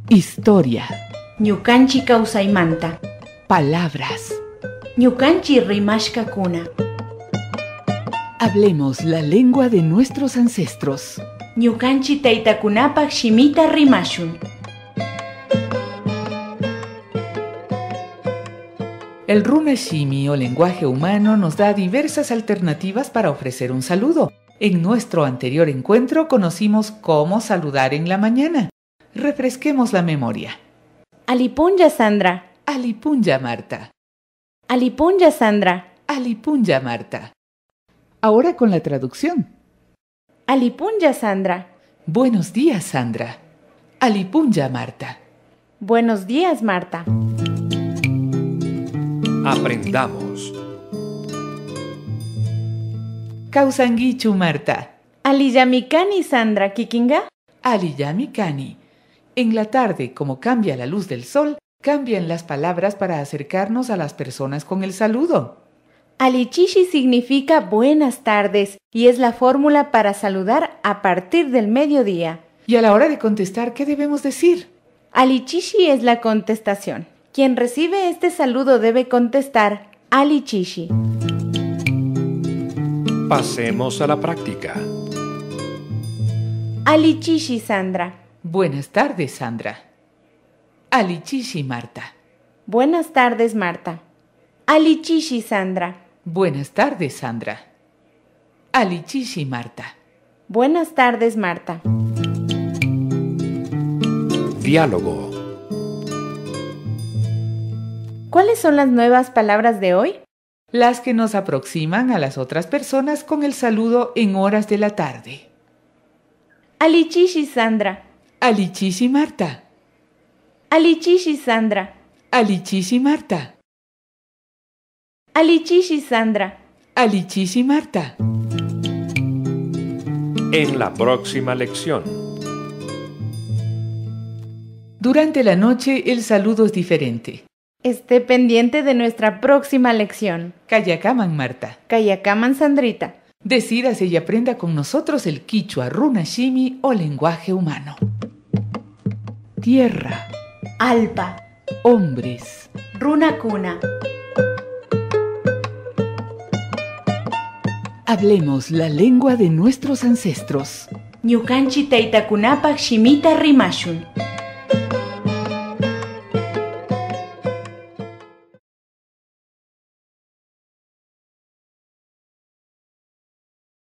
Historia. Ñukanchi kawsaymanta. Palabras. Ñukanchi rimashkakuna. Hablemos la lengua de nuestros ancestros. Ñukanchi taytakunapak shimita rimashun. El runa shimi o lenguaje humano nos da diversas alternativas para ofrecer un saludo. En nuestro anterior encuentro conocimos cómo saludar en la mañana. Refresquemos la memoria. Alipunya Sandra. Alipunya Marta. Alipunya Sandra. Alipunya Marta. Ahora con la traducción. Alipunya Sandra. Buenos días, Sandra. Alipunya Marta. Buenos días, Marta. Aprendamos. Kausangichu Marta. Aliyamikani Sandra kikinga. Aliyamikani. En la tarde, como cambia la luz del sol, cambian las palabras para acercarnos a las personas con el saludo. Alichishi significa buenas tardes y es la fórmula para saludar a partir del mediodía. Y a la hora de contestar, ¿qué debemos decir? Alichishi es la contestación. Quien recibe este saludo debe contestar Alichishi. Pasemos a la práctica. Alichishi Sandra. Buenas tardes, Sandra. Alichishi Marta. Buenas tardes, Marta. Alichishi Sandra. Buenas tardes, Sandra. Alichishi Marta. Buenas tardes, Marta. Diálogo. ¿Cuáles son las nuevas palabras de hoy? Las que nos aproximan a las otras personas con el saludo en horas de la tarde. Alichishi Sandra. Alichishi Marta. Alichishi Sandra. Alichishi Marta. Alichishi Sandra. Alichishi Marta. En la próxima lección. Durante la noche el saludo es diferente. Esté pendiente de nuestra próxima lección. Kayakaman Marta. Kayakaman Sandrita. Decídase y aprenda con nosotros el quichua runa shimi o lenguaje humano. Tierra. Alpa. Hombres. Runakuna. Hablemos la lengua de nuestros ancestros. Ñukanchi taytakunapak shimita rimashun.